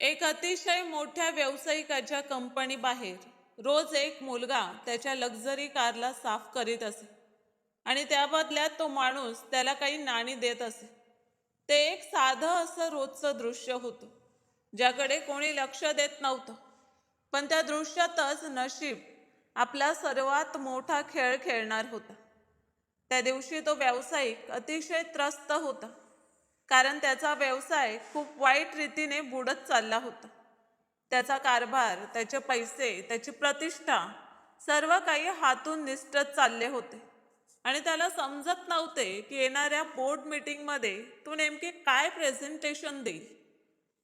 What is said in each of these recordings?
एक अतिशय मोठ्या व्यावसायिकाच्या कंपनी बाहेर रोज एक मुलगा त्याच्या लक्झरी कारला साफ करीत असे आणि त्या बदल्यात तो माणूस त्याला काही नाणी देत असे. ते एक साधं असं रोजचं दृश्य होतं, ज्याकडे कोणी लक्ष देत नव्हतं. पण त्या दृश्यातच नशीब आपला सर्वात मोठा खेळ खेळणार होता. त्या दिवशी तो व्यावसायिक अतिशय त्रस्त होता, कारण त्याचा व्यवसाय खूप वाईट रीतीने बुडत चालला होता. त्याचा कारभार, त्याचे पैसे, त्याची प्रतिष्ठा सर्व काही हातून निसटत चालले होते आणि त्याला समजत नव्हते की येणाऱ्या बोर्ड मीटिंगमध्ये तू नेमके काय प्रेझेंटेशन देईल,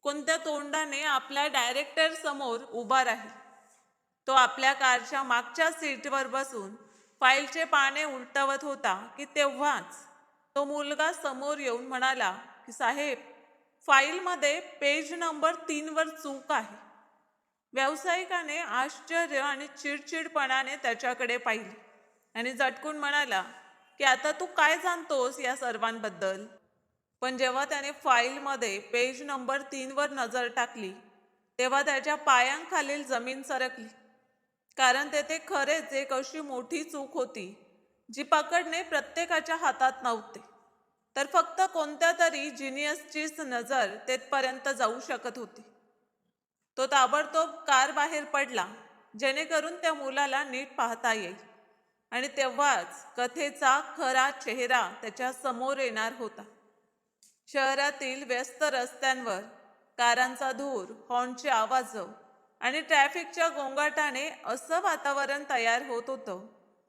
कोणत्या तोंडाने आपल्या डायरेक्टर समोर उभा राहील. तो आपल्या कारच्या मागच्या सीटवर बसून फाईलचे पाने उलटवत होता की तेव्हाच तो मुलगा समोर येऊन म्हणाला की साहेब, फाईलमध्ये पेज नंबर 3 वर चूक आहे. व्यावसायिकाने आश्चर्य आणि चिडचिडपणाने त्याच्याकडे पाहिले आणि झटकून म्हणाला की आता तू काय जाणतोस या सर्वांबद्दल. पण जेव्हा त्याने फाईलमध्ये पेज नंबर 3 वर नजर टाकली, तेव्हा त्याच्या पायांखालील जमीन सरकली. कारण तेथे खरेच एक अशी मोठी चूक होती, जी पकडणे प्रत्येकाच्या हातात नव्हते, तर फक्त कोणत्या तरी जिनियसचीच नजर तेथपर्यंत जाऊ शकत होती. तो ताबडतोब कार बाहेर पडला, जेणेकरून त्या मुलाला नीट पाहता येईल. आणि तेव्हाच कथेचा खरा चेहरा त्याच्या समोर येणार होता. शहरातील व्यस्त रस्त्यांवर कारांचा धूर, हॉर्नचे आवाज आणि ट्रॅफिकच्या गोंगाटाने असं वातावरण तयार होत होतं,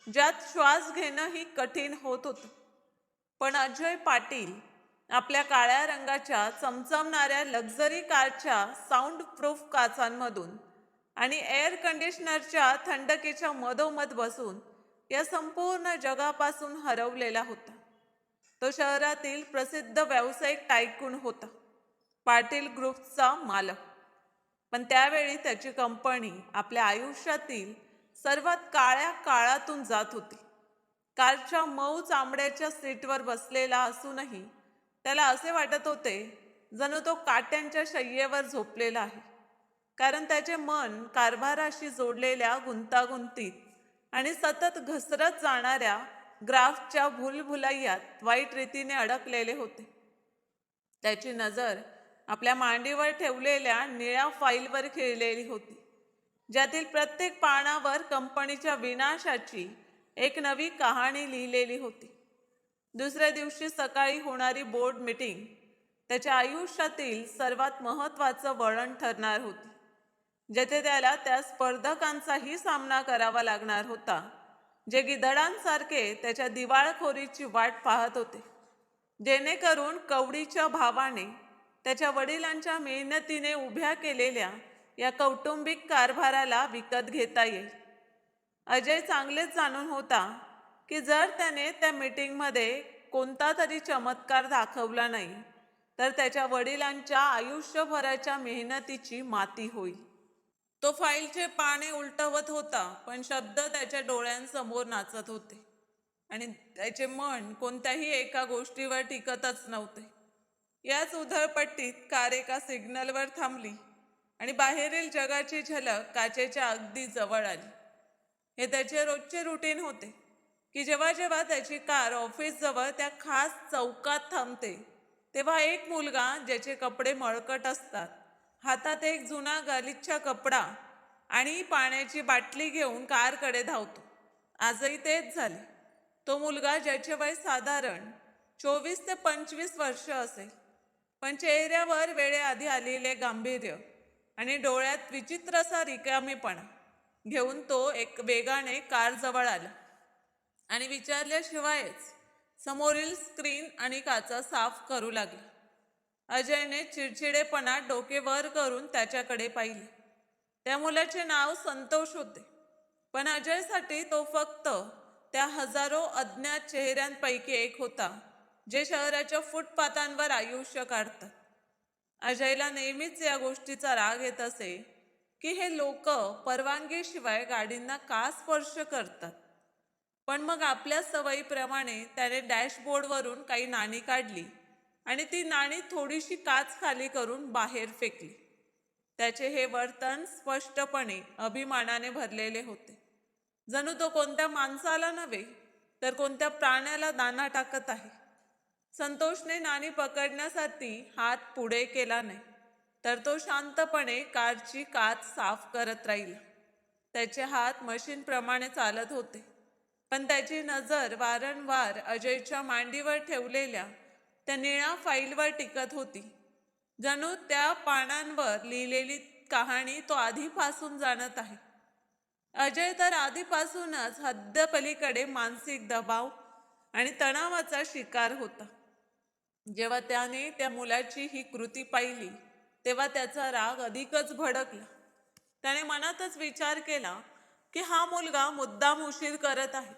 ज्यात श्वास घेणंही कठीण होत होतं. पण अजय पाटील आपल्या काळ्या रंगाच्या चमचमणाऱ्या लक्झरी कारच्या साऊंड प्रूफ काचांमधून आणि एअर कंडिशनरच्या थंडकीच्या मधोमध बसून या संपूर्ण जगापासून हरवलेला होता. तो शहरातील प्रसिद्ध व्यावसायिक टायकून होता, पाटील ग्रुपचा मालक. पण त्यावेळी त्याची कंपनी आपल्या आयुष्यातील सर्वात काळ्या काळातून जात होती. कारच्या मऊ चामड्याच्या सीटवर बसलेला असूनही त्याला असे वाटत होते जणू तो काट्यांच्या शय्येवर झोपलेला आहे. कारण त्याचे मन कारभाराशी जोडलेल्या गुंतागुंतीत आणि सतत घसरत जाणाऱ्या ग्राफच्या भुलभुलैयात वाईट रीतीने अडकलेले होते. त्याची नजर आपल्या मांडीवर ठेवलेल्या निळ्या फाईलवर खिळलेली होती, ज्यातील प्रत्येक पानावर कंपनीच्या विनाशाची एक नवी कहाणी लिहिलेली होती. दुसऱ्या दिवशी सकाळी होणारी बोर्ड मीटिंग त्याच्या आयुष्यातील सर्वात महत्त्वाचं वळण ठरणार होती, जेथे त्याला त्या स्पर्धकांचाही सामना करावा लागणार होता, जे गिधडांसारखे त्याच्या दिवाळखोरीची वाट पाहत होते, जेणेकरून कवडीच्या भावाने त्याच्या वडिलांच्या मेहनतीने उभ्या केलेल्या या कौटुंबिक कारभाराला विकत घेता येईल. अजय चांगलेच जाणून होता की जर त्याने त्या मीटिंगमध्ये कोणता तरी चमत्कार दाखवला नाही, तर त्याच्या वडिलांच्या आयुष्यभराच्या मेहनतीची माती होईल. तो फाईलचे पाने उलटवत होता, पण शब्द त्याच्या डोळ्यांसमोर नाचत होते आणि त्याचे मन कोणत्याही एका गोष्टीवर टिकतच नव्हते. याच उधळपट्टीत कार एका सिग्नलवर थांबली आणि बाहेरील जगाची झलक काचेच्या अगदी जवळ आली. हे त्याचे रोजचे रुटीन होते की जेव्हा जेव्हा त्याची कार ऑफिसजवळ त्या खास चौकात थांबते, तेव्हा एक मुलगा ज्याचे कपडे मळकट असतात, हातात एक जुना गालिचा कपडा आणि पाण्याची बाटली घेऊन कारकडे धावतो. आजही तेच झाले. तो मुलगा, ज्याचे वय साधारण 24 ते 25 वर्ष असेल, पण चेहऱ्यावर वेळेआधी आलेले गांभीर्य आणि डोळ्यात विचित्रसा रिकामेपणा घेऊन तो एक वेगाने कारजवळ आला आणि विचारल्याशिवायच समोरील स्क्रीन आणि काचा साफ करू लागला. अजयने चिडचिडेपणात डोके वर करून त्याच्याकडे पाहिले. त्या मुलाचे नाव संतोष होते, पण अजयसाठी तो फक्त त्या हजारो अज्ञात चेहऱ्यांपैकी एक होता, जे शहराच्या फुटपाथांवर आयुष्य काढतात. अजयला नेहमीच या गोष्टीचा राग येत असे की हे लोक परवानगीशिवाय गाडींना का स्पर्श करतात. पण मग आपल्या सवयीप्रमाणे त्याने डॅशबोर्डवरून काही नाणी काढली आणि ती नाणी थोडीशी काच खाली करून बाहेर फेकली. त्याचे हे वर्तन स्पष्टपणे अभिमानाने भरलेले होते. जणू तो कोणत्या माणसाला नव्हे तर कोणत्या प्राण्याला दाना टाकत आहे. संतोषने नाणी पकडण्यासाठी हात पुढे केला नाही, तर तो शांतपणे कारची काच साफ करत राहिला. त्याचे हात मशीनप्रमाणे चालत होते, पण त्याची नजर वारंवार अजयच्या मांडीवर ठेवलेल्या त्या निळ्या फाईलवर टिकत होती. जणू त्या पानांवर लिहिलेली कहाणी तो आधीपासून जाणत आहे. अजय तर आधीपासूनच हद्दपलीकडे मानसिक दबाव आणि तणावाचा शिकार होता. जेव्हा त्याने त्या मुलाची ही कृती पाहिली, तेव्हा त्याचा राग अधिकच भडकला. त्याने मनातच विचार केला की हा मुलगा मुद्दाम उशीर करत आहे,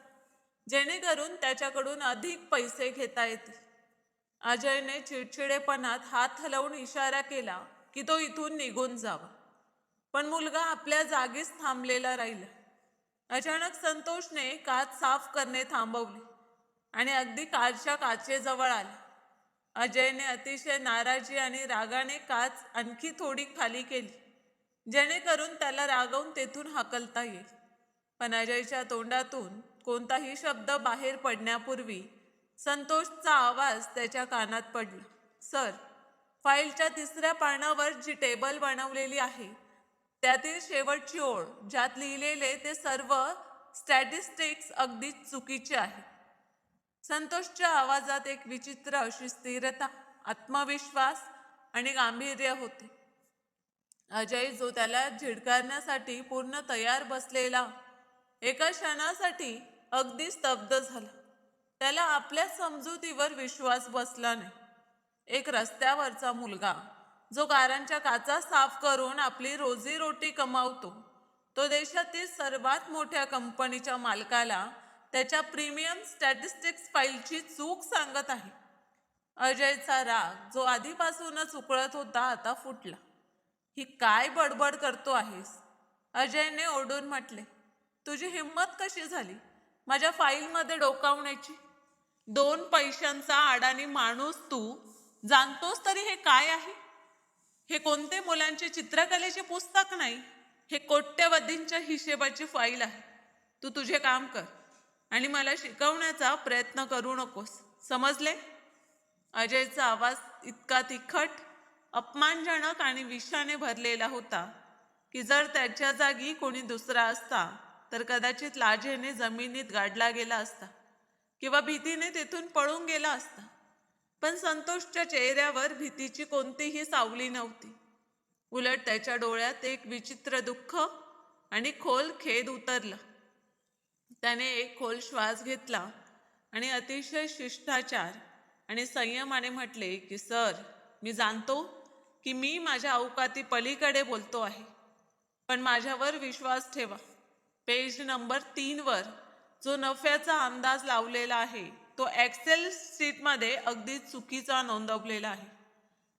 जेणेकरून त्याच्याकडून अधिक पैसे घेता येतील. अजयने चिडचिडेपणात हात हलवून इशारा केला की तो इथून निघून जावा, पण मुलगा आपल्या जागीच थांबलेला राहिला. अचानक संतोषने काच साफ करणे थांबवले आणि अगदी कारच्या काचेजवळ आला. अजयने अतिशय नाराजी आणि रागाने काच आणखी थोडी खाली केली, जेणेकरून त्याला रागवून तेथून हाकलता येईल. पण अजयच्या तोंडातून कोणताही शब्द बाहेर पडण्यापूर्वी संतोषचा आवाज त्याच्या कानात पडला. सर, फाईलच्या 3ऱ्या पानावर जी टेबल बनवलेली आहे, त्यातील शेवटची ओळ ज्यात लिहिलेले ते सर्व स्टॅटिस्टिक्स अगदी चुकीचे आहे. संतोषच्या आवाजात एक विचित्र अशी स्थिरता, आत्मविश्वास आणि गांभीर्य होते. अजय, जो त्याला झिडकारण्यासाठी पूर्ण तयार बसलेला, एका क्षणासाठी अगदी स्तब्ध झाला. त्याला आपल्या समजुतीवर विश्वास बसला नाही. एक रस्त्यावरचा मुलगा, जो कारंच्या काचा साफ करून आपली रोजीरोटी कमावतो, तो देशातील सर्वात मोठ्या कंपनीच्या मालकाला त्याच्या प्रीमियम स्टॅटिस्टिक्स फाईलची चूक सांगत आहे. अजयचा राग, जो आधीपासूनच उकळत होता, आता फुटला. ही काय बडबड करतो आहेस? अजयने ओरडून म्हटले. तुझी हिंमत कशी झाली माझ्या फाईलमध्ये डोकावण्याची? 2 पैशांचा अडाणी माणूस तू. जाणतोस तरी हे काय आहे? हे कोणते मुलांचे चित्रकलेचे पुस्तक नाही, हे कोट्यवधींच्या हिशेबाची फाईल आहे. तू तुझे काम कर आणि मला शिकवण्याचा प्रयत्न करू नकोस, समजले? अजयचा आवाज इतका तिखट, अपमानजनक आणि विषाने भरलेला होता की जर त्याच्या जागी कोणी दुसरा असता तर कदाचित लाजेने जमिनीत गाडला गेला असता किंवा भीतीने तेथून पळून गेला असता. पण संतोषच्या चेहऱ्यावर भीतीची कोणतीही सावली नव्हती. उलट त्याच्या डोळ्यात एक विचित्र दुःख आणि खोल खेद उतरला. त्याने एक खोल श्वास घेतला आणि अतिशय शिष्टाचार आणि संयमाने म्हटले की सर, मी जाणतो की मी माझ्या अवकाती पलीकडे बोलतो आहे, पण माझ्यावर विश्वास ठेवा. पेज नंबर 3 वर जो नफ्याचा अंदाज लावलेला आहे, तो एक्सेल शीटमध्ये अगदी चुकीचा नोंदवलेला आहे.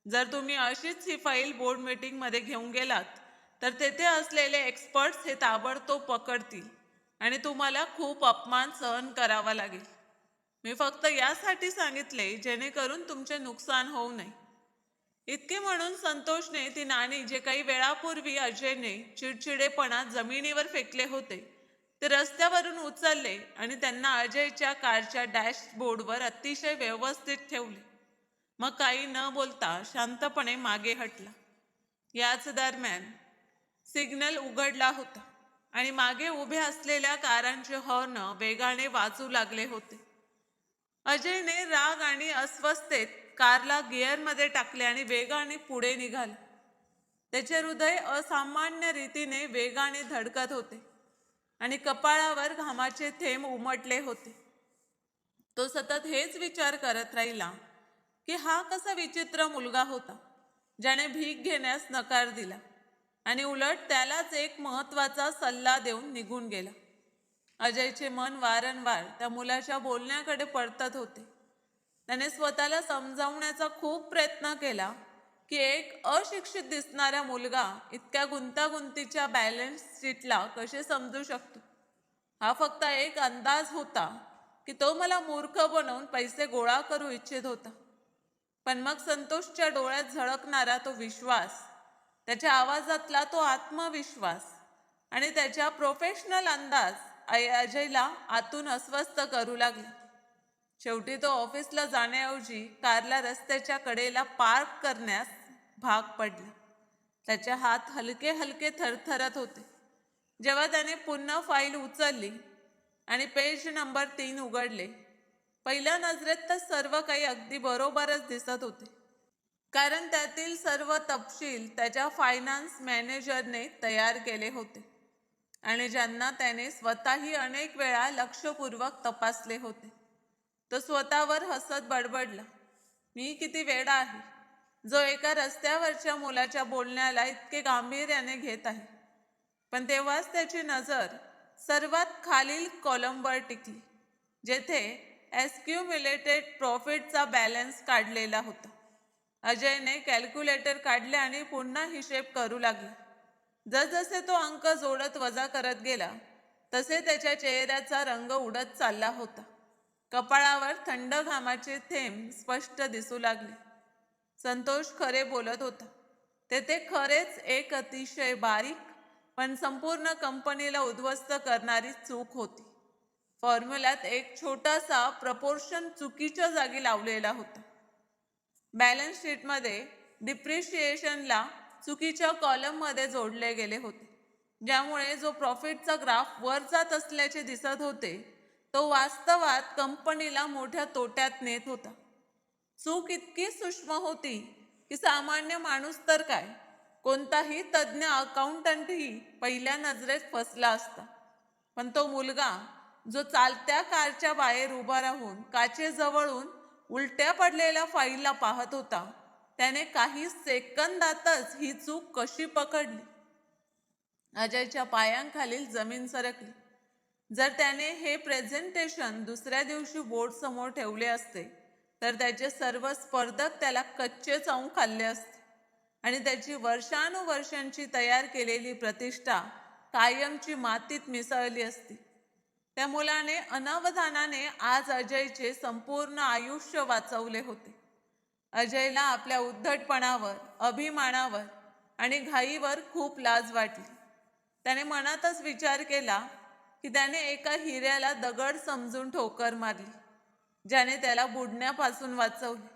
जर तुम्ही अशीच ही फाईल बोर्ड मीटिंगमध्ये घेऊन गेलात तर तेथे असलेले एक्सपर्ट्स हे ताबडतोब पकडतील आणि तुम्हाला खूप अपमान सहन करावा लागेल. मी फक्त यासाठी सांगितले जेणेकरून तुमचे नुकसान होऊ नये. इतके म्हणून संतोषने ती नाणी, जे काही वेळापूर्वी अजयने चिडचिडेपणात जमिनीवर फेकले होते, ते रस्त्यावरून उचलले आणि त्यांना अजयच्या कारच्या डॅशबोर्डवर अतिशय व्यवस्थित ठेवले. मग काही न बोलता शांतपणे मागे हटला. याच दरम्यान सिग्नल उघडला होता आणि मागे उभे असलेल्या कारांचे हॉर्न वेगाने वाजू लागले होते. अजयने राग आणि अस्वस्थतेत कारला गिअरमध्ये टाकले आणि वेगाने पुढे निघाला. त्याचे हृदय असामान्य रीतीने वेगाने धडकत होते आणि कपाळावर घामाचे थेंब उमटले होते. तो सतत हेच विचार करत राहिला की हा कसा विचित्र मुलगा होता, ज्याने भीक घेण्यास नकार दिला आणि उलट त्यालाच एक महत्त्वाचा सल्ला देऊन निघून गेला. अजयचे मन वारंवार त्या मुलाच्या बोलण्याकडे परतत होते. त्याने स्वतःला समजावण्याचा खूप प्रयत्न केला की एक अशिक्षित दिसणारा मुलगा इतक्या गुंतागुंतीच्या बॅलन्स शीटला कसे समजू शकतो. हा फक्त एक अंदाज होता की तो मला मूर्ख बनवून पैसे गोळा करू इच्छित होता. पण मग संतोषच्या डोळ्यात झळकणारा तो विश्वास, त्याच्या आवाजातला तो आत्मविश्वास आणि त्याच्या प्रोफेशनल अंदाज अजयला आतून अस्वस्थ करू लागला. शेवटी तो ऑफिसला जाण्याऐवजी कारला रस्त्याच्या कडेला पार्क करण्यास भाग पडला. त्याचे हात हलके हलके थरथरत होते. जेव्हा त्याने पुन्हा फाईल उचलली आणि पेज नंबर 3 उघडले, पहिल्या नजरेत तर सर्व काही अगदी बरोबरच दिसत होते, कारण त्यातील सर्व तपशील त्याच्या फायनान्स मॅनेजरने तयार केले होते आणि ज्यांना त्याने स्वतःही अनेक वेळा लक्षपूर्वक तपासले होते. तो स्वतःवर हसत बडबडला, मी किती वेडा आहे, जो एका रस्त्यावरच्या मुलाच्या बोलण्याला इतके गांभीर्याने घेत आहे. पण तेव्हाच त्याची नजर सर्वात खालील कॉलमवर टिकली, जेथे ॲक्युम्युलेटेड प्रॉफिटचा बॅलन्स काढलेला होता. अजयने कॅल्क्युलेटर काढले आणि पुन्हा हिशेब करू लागला. जसजसे तो अंक जोडत वजा करत गेला, तसे त्याच्या चेहऱ्याचा रंग उडत चालला होता. कपाळावर थंड घामाचे थेंब स्पष्ट दिसू लागले. संतोष खरे बोलत होता. तेथे खरेच एक अतिशय बारीक पण संपूर्ण कंपनीला उद्ध्वस्त करणारी चूक होती. फॉर्म्युल्यात एक छोटासा प्रपोर्शन चुकीच्या जागी लावलेला होता. बॅलन्स शीटमध्ये डिप्रिशिएशनला चुकीच्या कॉलममध्ये जोडले गेले होते, ज्यामुळे जो प्रॉफिटचा ग्राफ वर जात असल्याचे दिसत होते, तो वास्तवात कंपनीला मोठ्या तोट्यात नेत होता. चूक इतकी सूक्ष्म होती की सामान्य माणूस तर काय, कोणताही तज्ज्ञ अकाउंटंटही पहिल्या नजरेत फसला असता. पण तो मुलगा जो चालत्या कारच्या बाहेर उभा राहून काचेजवळून उलट्या पडलेल्या फाईलला पाहत होता, त्याने काही सेकंदातच ही चूक कशी पकडली. अजयच्या पायांखालील जमीन सरकली. जर त्याने हे प्रेझेंटेशन दुसऱ्या दिवशी बोर्ड समोर ठेवले असते, तर त्याचे सर्व स्पर्धक त्याला कच्चे चावून खाल्ले असते आणि त्याची वर्षानुवर्षांची तयार केलेली प्रतिष्ठा कायमची मातीत मिसळली असती. त्या मुलाने अनावधानाने आज अजयचे संपूर्ण आयुष्य वाचवले होते. अजयला आपल्या उद्धटपणावर, अभिमानावर आणि घाईवर खूप लाज वाटली. त्याने मनातच विचार केला की त्याने एका हिऱ्याला दगड समजून ठोकर मारली, ज्याने त्याला बुडण्यापासून वाचवले.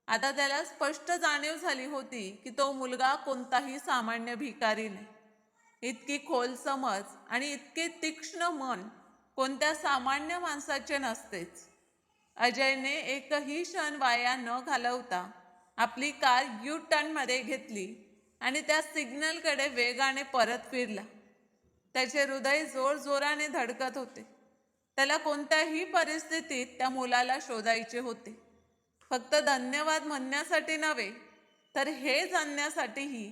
आता त्याला स्पष्ट जाणीव झाली होती की तो मुलगा कोणताही सामान्य भिकारी नाही. इतकी खोल समज आणि इतके तीक्ष्ण मन कोणत्या सामान्य माणसाचे नसतेच. अजयने एकही क्षण वाया न घालवता आपली कार यू टर्नमध्ये घेतली आणि त्या सिग्नलकडे वेगाने परत फिरला. त्याचे हृदय जोरजोराने धडकत होते. त्याला कोणत्याही परिस्थितीत त्या मुलाला शोधायचे होते, फक्त धन्यवाद म्हणण्यासाठी नव्हे, तर हे जाणण्यासाठीही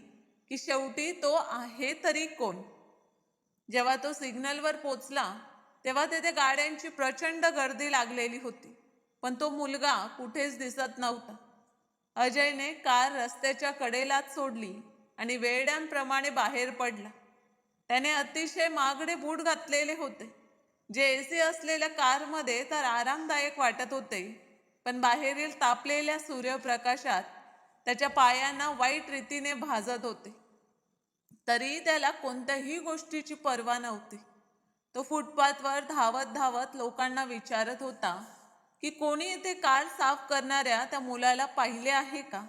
की शेवटी तो आहे तरी कोण. जेव्हा तो सिग्नलवर पोचला, तेव्हा तेथे गाड्यांची प्रचंड गर्दी लागलेली होती, पण तो मुलगा कुठेच दिसत नव्हता. अजयने कार रस्त्याच्या कडेलाच सोडली आणि वेड्यांप्रमाणे बाहेर पडला. त्याने अतिशय महागडे बूट घातलेले होते, जे एसी असलेल्या कारमध्ये तर आरामदायक वाटत होते, पण बाहेरील तापलेल्या सूर्यप्रकाशात त्याच्या पायांना वाईट रीतीने भाजत होते. तरीही त्याला कोणत्याही गोष्टीची पर्वा नव्हती. तो फुटपाथवर धावत धावत लोकांना विचारत होता की कोणी इथे कार साफ करणाऱ्या त्या मुलाला पाहिले आहे का.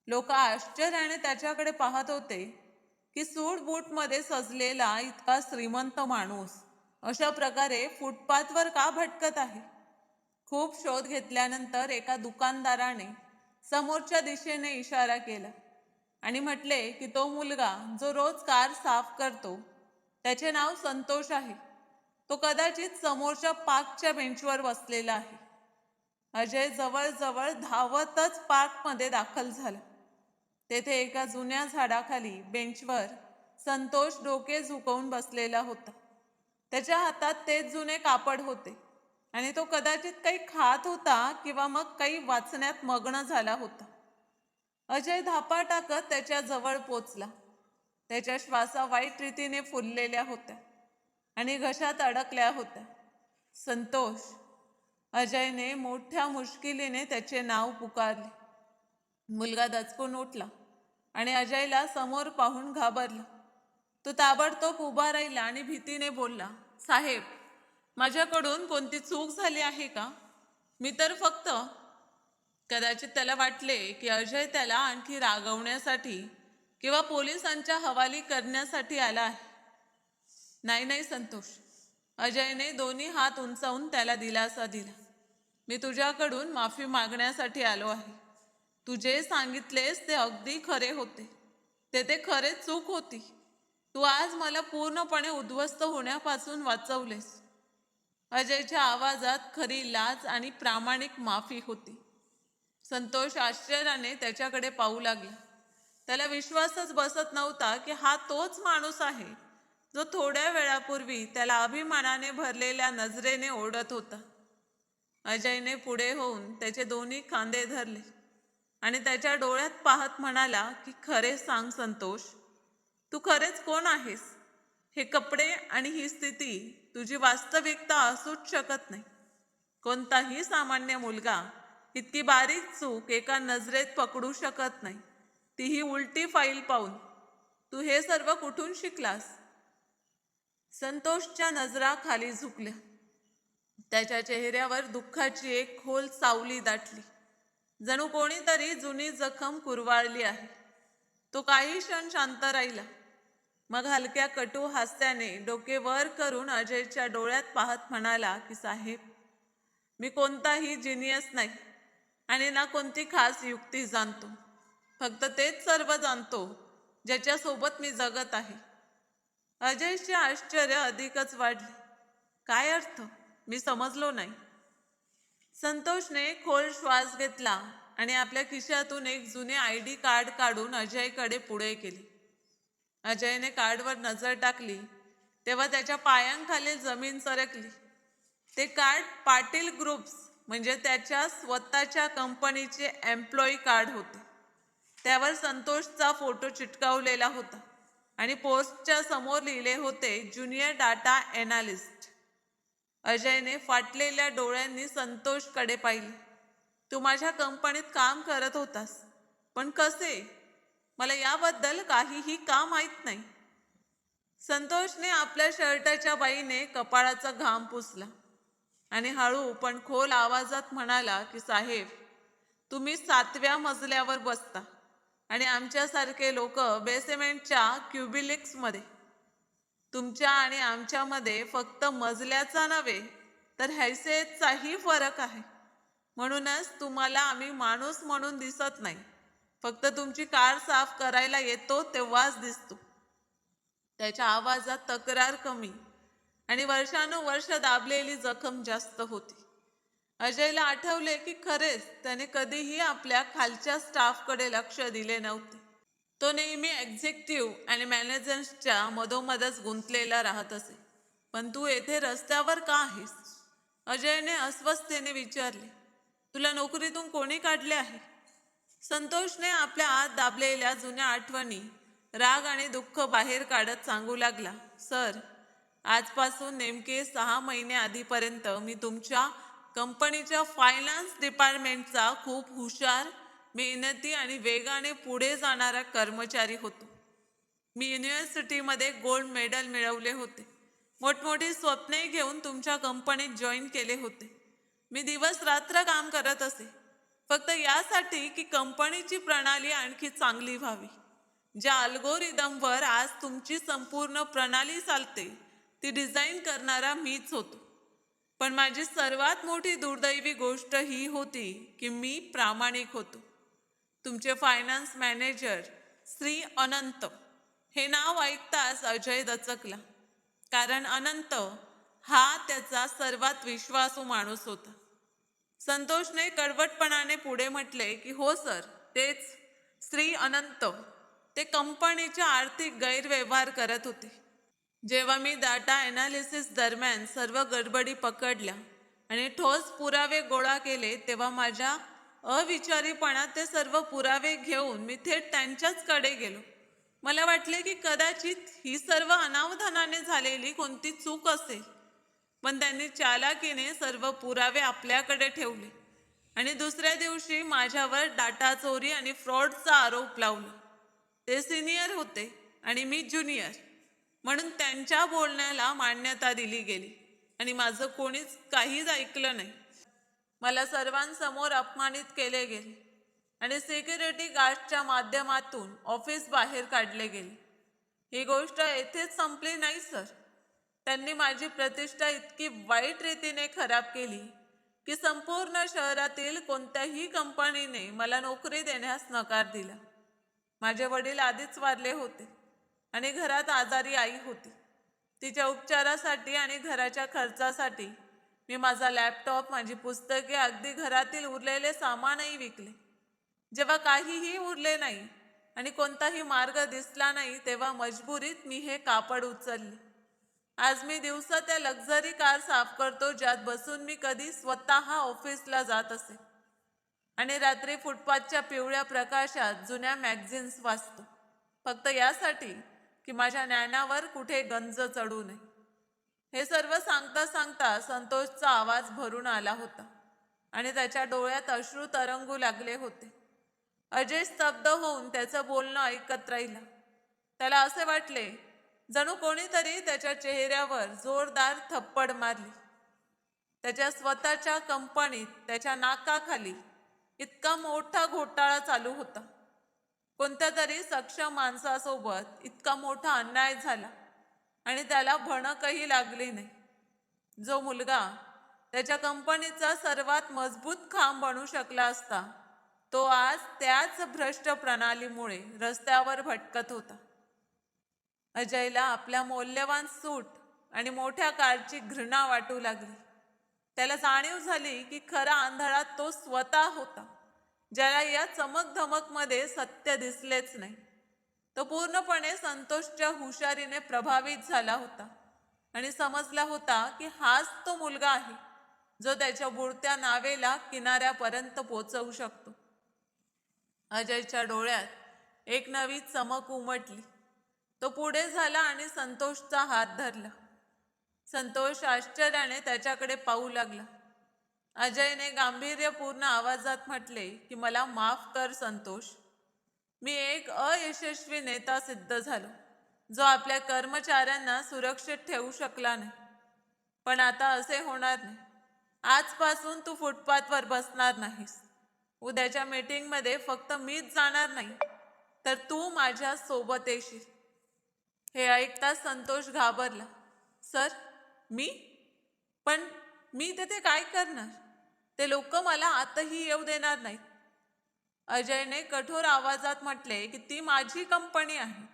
लोक आश्चर्याने त्याच्याकडे पाहत होते की सूट बूटमध्ये सजलेला इतका श्रीमंत माणूस अशा प्रकारे फुटपाथवर का भटकत आहे. खूप शोध घेतल्यानंतर एका दुकानदाराने समोरच्या दिशेने इशारा केला आणि म्हटले की तो मुलगा जो रोज कार साफ करतो, त्याचे नाव संतोष आहे. तो कदाचित समोरच्या पार्कच्या बेंचवर बसलेला आहे. अजय जवळजवळ धावतच पार्कमध्ये दाखल झाला. तेथे एका जुन्या झाडाखाली बेंचवर संतोष डोके झुकवून बसलेला होता. त्याच्या हातात तेच जुने कापड होते आणि तो कदाचित काही खात होता किंवा मग काही वाचण्यात मग्न झाला होता. अजय धापा टाकत त्याच्या जवळ पोचला. त्याच्या श्वासा वाईट रीतीने फुललेल्या होत्या आणि घशात अडकल्या होत्या. संतोष. अजयने मोठ्या मुश्किलीने त्याचे नाव पुकारले. मुलगा दचकून उठला. आणि अजयला समोर पाहून घाबरला. तो ताबडतोब उभा राहिला आणि भीतीने बोलला, साहेब, माझ्याकडून कोणती चूक झाली आहे का? मी तर फक्त... कदाचित त्याला वाटले की अजय त्याला आणखी रागवण्यासाठी किंवा पोलिसांच्या हवाली करण्यासाठी आला आहे. नाही नाही संतोष, अजयने दोन्ही हात उंचावून त्याला दिलासा दिला. मी तुझ्याकडून माफी मागण्यासाठी आलो आहे. तू जे सांगितलेस ते अगदी खरे होते. ते खरेच चूक होती. तू आज मला पूर्णपणे उद्ध्वस्त होण्यापासून वाचवलेस. अजयच्या आवाजात खरी लाज आणि प्रामाणिक माफी होती. संतोष आश्चर्याने त्याच्याकडे पाहू लागला. त्याला विश्वासच बसत नव्हता की हा तोच माणूस आहे जो थोड्या वेळापूर्वी त्याला अभिमानाने भरलेल्या नजरेने ओढत होता. अजयने पुढे होऊन त्याचे दोन्ही खांदे धरले आणि त्याच्या डोळ्यात पाहत म्हणाला की खरे सांग संतोष, तू खरेच कोण आहेस? हे कपडे आणि ही स्थिती तुझी वास्तविकता असूच शकत नाही. कोणताही सामान्य मुलगा इतकी बारीक चूक एका नजरेत पकडू शकत नाही, तीही उलटी फाईल पाहून. तू हे सर्व कुठून शिकलास? संतोषच्या नजरा खाली झुकल्या. त्याच्या चेहऱ्यावर दुःखाची एक खोल सावली दाटली. जणू कोणीतरी जुनी जखम कुरवाळली आहे. तो काही क्षण शांत राहिला. मग हलक्या कटू हास्याने डोके वर करून अजयच्या डोळ्यात पाहत म्हणाला की साहेब, मी कोणताही जिनियस नाही आणि ना कोणती खास युक्ती जाणतो. फक्त तेच सर्व जाणतो ज्याच्यासोबत मी जगत आहे. अजयचे आश्चर्य अधिकच वाढले. काय अर्थ? मी समजलो नाही. संतोषने खोल श्वास घेतला आणि आपल्या खिशातून एक जुने ID कार्ड काढून अजयकडे पुढे केले. अजयने कार्डवर नजर टाकली तेव्हा त्याच्या पायांखाली जमीन सरकली. ते कार्ड पाटील ग्रुप्स म्हणजे त्याच्या स्वतःच्या कंपनीचे एम्प्लॉई कार्ड होते. त्यावर संतोषचा फोटो चिटकावलेला होता आणि पोस्टच्या समोर लिहिले होते, ज्युनियर डाटा एनालिस्ट. अजयने फाटलेल्या डोळ्यांनी संतोषकडे पाहिले. तू माझ्या कंपनीत काम करत होतास, पण कसे? मला याबद्दल काहीही का माहीत नाही. संतोषने आपल्या शर्टाच्या बाईने कपाळाचा घाम पुसला आणि हळू पण खोल आवाजात म्हणाला की साहेब, तुम्ही 7व्या मजल्यावर बसता आणि आमच्यासारखे लोक बेसमेंटच्या क्युबिलिक्समध्ये. तुमच्या आणि आमच्यामध्ये फक्त मजल्याचा नव्हे तर हैसियतचाही फरक आहे. म्हणूनच तुम्हाला आम्ही माणूस म्हणून दिसत नाही. फक्त तुमची कार साफ करायला येतो तेव्हाच दिसतो. त्याच्या आवाजात तक्रार कमी आणि वर्षानुवर्ष दाबलेली जखम जास्त होती. अजयला आठवले की खरेच त्याने कधीही आपल्या खालच्या स्टाफकडे लक्ष दिले नव्हते. तो नेहमी एक्झिक्युटिव्ह आणि मॅनेजर्सच्या मधोमधच गुंतलेला राहत असे. पण तू येथे रस्त्यावर का आहेस? अजयने अस्वस्थतेने विचारले. तुला नोकरीतून कोणी काढले आहे? संतोषने आपल्या आत दाबलेल्या जुन्या आठवणी, राग आणि दुःख बाहेर काढत सांगू लागला, सर, आजपासून नेमके 6 महिने आधीपर्यंत मी तुमच्या कंपनीच्या फायनान्स डिपार्टमेंटचा खूप हुशार, मेहनती आणि वेगाने पुढे जाणारा कर्मचारी होतो. मी युनिव्हर्सिटीमध्ये गोल्ड मेडल मिळवले होते. मोठमोठी स्वप्ने घेऊन तुमच्या कंपनीत जॉईन केले होते. मी दिवस रात्र काम करत असे, फक्त यासाठी की कंपनीची प्रणाली आणखी चांगली व्हावी. ज्या अल्गोरिदमवर आज तुमची संपूर्ण प्रणाली चालते ती डिझाईन करणारा मीच होतो. पण माझी सर्वात मोठी दुर्दैवी गोष्ट ही होती की मी प्रामाणिक होतो. तुमचे फायनान्स मॅनेजर श्री अनंत हे नाव ऐकताच अजय दचकला, कारण अनंत हा त्याचा सर्वात विश्वासू माणूस होता. संतोषने कडवटपणाने पुढे म्हटले की हो सर, तेच श्री अनंत. ते कंपनीच्या आर्थिक गैरव्यवहार करत होते. जेव्हा मी डाटा एनालिसिस दरम्यान सर्व गडबडी पकडल्या आणि ठोस पुरावे गोळा केले तेव्हा माझ्या अविचारीपणात ते सर्व पुरावे घेऊन मी थेट त्यांच्याचकडे गेलो. मला वाटले की कदाचित ही सर्व अनावधानाने झालेली कोणती चूक असेल, पण त्यांनी चालाकीने सर्व पुरावे आपल्याकडे ठेवले आणि दुसऱ्या दिवशी माझ्यावर डाटा चोरी आणि फ्रॉडचा आरोप लावला. ते सिनियर होते आणि मी ज्युनियर, म्हणून त्यांच्या बोलण्याला मान्यता दिली गेली आणि माझं कोणीच काहीच ऐकलं नाही. मला सर्वांसमोर अपमानित केले गेले आणि सिक्युरिटी गार्डच्या माध्यमातून ऑफिस बाहेर काढले गेले. ही गोष्ट येथेच संपली नाही सर. त्यांनी माझी प्रतिष्ठा इतकी वाईट रीतीने खराब केली की संपूर्ण शहरातील कोणत्याही कंपनीने मला नोकरी देण्यास नकार दिला. माझे वडील आधीच वारले होते आणि घरात आजारी आई होती. तिच्या उपचारासाठी आणि घराच्या खर्चासाठी मी माझा लॅपटॉप, माझी पुस्तके, अगदी घरातील उरलेले सामानही विकले. जेव्हा काहीही उरले नाही आणि कोणताही मार्ग दिसला नाही, तेव्हा मजबुरीत मी हे कापड उचलले. आज मी दिवसा त्या लक्झरी कार साफ करतो ज्यात बसून मी कधी स्वतः ऑफिसला जात असे आणि रात्री फुटपाथच्या पिवळ्या प्रकाशात जुन्या मॅगझिन्स वाचतो, फक्त यासाठी की माझ्या ज्ञानावर कुठे गंज चढू नये. हे सर्व सांगता सांगता संतोषचा आवाज भरून आला होता आणि त्याच्या डोळ्यात अश्रू तरंगू लागले होते. अजय स्तब्ध होऊन त्याचं बोलणं ऐकत राहिला. त्याला असे वाटले जणू कोणीतरी त्याच्या चेहऱ्यावर जोरदार थप्पड मारली. त्याच्या स्वतःच्या कंपनीत त्याच्या नाकाखाली इतका मोठा घोटाळा चालू होता. कोणत्या तरी सक्षम माणसासोबत इतका मोठा अन्याय झाला आणि त्याला भणकही लागली नाही. जो मुलगा त्याच्या कंपनीचा सर्वात मजबूत खांब बनू शकला असता, तो आज त्याच भ्रष्ट प्रणालीमुळे रस्त्यावर भटकत होता. अजयला आपल्या मौल्यवान सूट आणि मोठ्या कारची घृणा वाटू लागली. त्याला जाणीव झाली की खरा आंधळा तो स्वतः होता, ज्याला या चमकधमकमध्ये सत्य दिसलेच नाही. तो पूर्णपणे संतोषच्या हुशारीने प्रभावित झाला होता आणि समजला होता की हाच तो मुलगा आहे जो त्याच्या बुडत्या नावेला किनाऱ्यापर्यंत पोचवू शकतो. अजयच्या डोळ्यात एक नवी चमक उमटली. तो पुढे झाला आणि संतोषचा हात धरला. संतोष आश्चर्याने त्याच्याकडे पाहू लागला. अजयने गांभीर्यपूर्ण आवाजात म्हटले की मला माफ कर संतोष. मी एक अयशस्वी नेता सिद्ध झालो, जो आपल्या कर्मचाऱ्यांना सुरक्षित ठेवू शकला नाही. पण आता असे होणार नाही. आजपासून तू फुटपाथवर बसणार नाहीस. उद्याच्या मीटिंगमध्ये फक्त मीच जाणार नाही, तर तू माझ्या सोबत येशील. हे ऐकताच संतोष घाबरला. सर, मी? पण मी तिथे काय करणार? ते लोक मला आतही येऊ देणार नाहीत. अजयने कठोर आवाजात म्हटले की ती माझी कंपनी आहे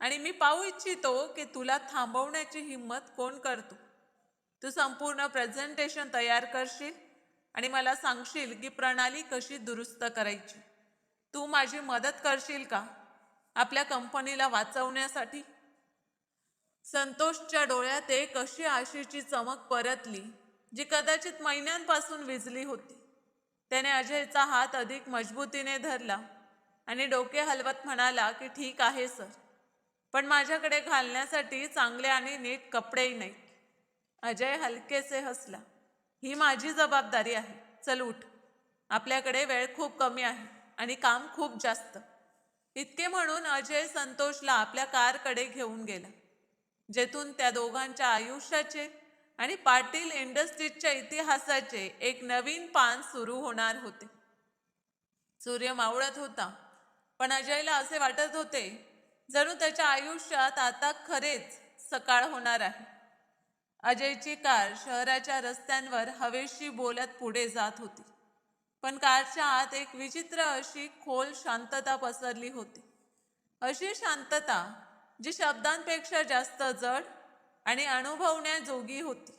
आणि मी पाहू इच्छितो की तुला थांबवण्याची हिंमत कोण करतो. तू संपूर्ण प्रेझेंटेशन तयार करशील आणि मला सांगशील की प्रणाली कशी दुरुस्त करायची. तू माझी मदत करशील का आपल्या कंपनीला वाचवण्यासाठी? संतोषच्या डोळ्यात एक अशी आशेची चमक परतली जी कदाचित महिन्यांपासून विझली होती. त्याने अजयचा हात अधिक मजबूतीने धरला आणि डोके हलवत म्हणाला की ठीक आहे सर, पण माझ्याकडे घालण्यासाठी चांगले आणि नीट कपडेही नाहीत. अजय हलकेसे हसला. ही माझी जबाबदारी आहे. चल उठ. आपल्याकडे वेळ खूप कमी आहे आणि काम खूप जास्त. इतके म्हणून अजय संतोषला आपल्या कारकडे घेऊन गेला, जेथून त्या दोघांच्या आयुष्याचे आणि पाटील इंडस्ट्रीजच्या इतिहासाचे एक नवीन पान सुरू होणार होते. सूर्य मावळत होता, पण अजयला असे वाटत होते जणू त्याच्या आयुष्यात आता खरेच सकाळ होणार आहे. अजयची कार शहराच्या रस्त्यांवर हवेशी बोलत पुढे जात होती, पण कारच्या आत एक विचित्र अशी खोल शांतता पसरली होती. अशी शांतता जी शब्दांपेक्षा जास्त जड आणि अनुभवण्याजोगी होती.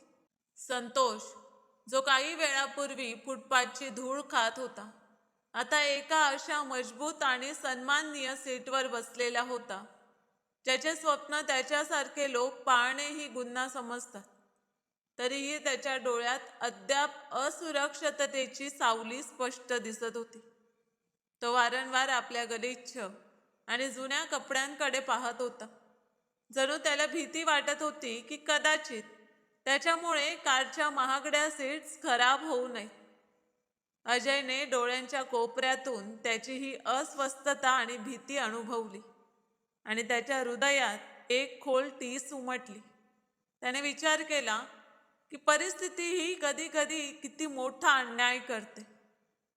संतोष, जो काही वेळापूर्वी फुटपाथची धूळ खात होता, आता एका अशा मजबूत आणि सन्माननीय सीटवर बसलेला होता, ज्याचे स्वप्न त्याच्यासारखे लोक पाळणेही गुन्हा समजतात. तरीही त्याच्या डोळ्यात अद्याप असुरक्षिततेची सावली स्पष्ट दिसत होती. तो वारंवार आपल्या गलिच्छ आणि जुन्या कपड्यांकडे पाहत होता, जणू त्याला भीती वाटत होती की कदाचित त्याच्यामुळे कारच्या महागड्या सीट्स खराब होऊ नयेत. अजयने डोळ्यांच्या कोपऱ्यातून त्याची ही अस्वस्थता आणि भीती अनुभवली. आणि त्याच्या हृदयात एक खोल टीस उमटली. त्याने विचार केला की परिस्थिती ही कधी कधी किती मोठा अन्याय करते,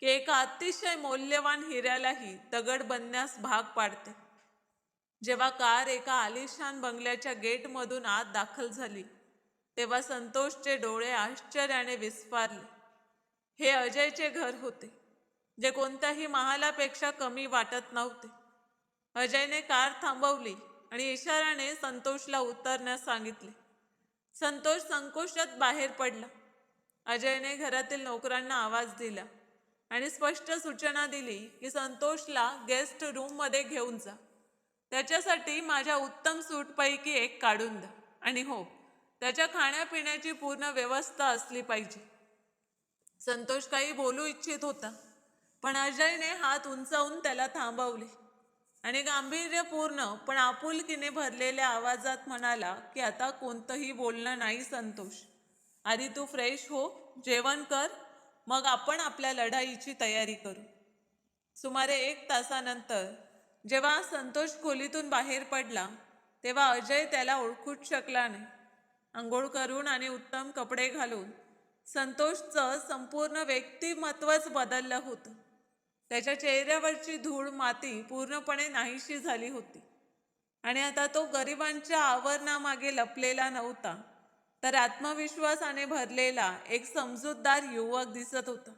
की एका अतिशय मौल्यवान हिऱ्यालाही दगड बनण्यास भाग पाडते. जेव्हा कार एका आलिशान बंगल्याच्या गेटमधून आत दाखल झाली, तेव्हा संतोषचे डोळे आश्चर्याने विस्फारले. हे अजयचे घर होते, जे कोणत्याही महालापेक्षा कमी वाटत नव्हते. अजयने कार थांबवली आणि इशाऱ्याने संतोषला उतरण्यास सांगितले. संतोष संकोचात बाहेर पडला. अजयने घरातील नोकरांना आवाज दिला आणि स्पष्ट सूचना दिली की संतोषला गेस्ट रूममध्ये घेऊन जा. त्याच्यासाठी माझ्या उत्तम सूटपैकी एक काढून द्या आणि हो, त्याच्या खाण्यापिण्याची पूर्ण व्यवस्था असली पाहिजे. संतोष काही बोलू इच्छित होता, पण अजयने हात उंचावून त्याला थांबवले आणि गांभीर्यपूर्ण पण आपुलकीने भरलेल्या आवाजात म्हणाला की आता कोणतंही बोलणं नाही संतोष. आधी तू फ्रेश हो, जेवण कर, मग आपण आपल्या लढाईची तयारी करू. सुमारे 1 तासानंतर जेव्हा संतोष खोलीतून बाहेर पडला, तेव्हा अजय त्याला ओळखूच शकला नाही. आंघोळ करून आणि उत्तम कपडे घालून संतोषचं संपूर्ण व्यक्तिमत्वच बदललं होतं. त्याच्या चेहऱ्यावरची धूळ माती पूर्णपणे नाहीशी झाली होती आणि आता तो गरिबांच्या आवरणामागे लपलेला नव्हता, तर आत्मविश्वासाने भरलेला एक समजूतदार युवक दिसत होता.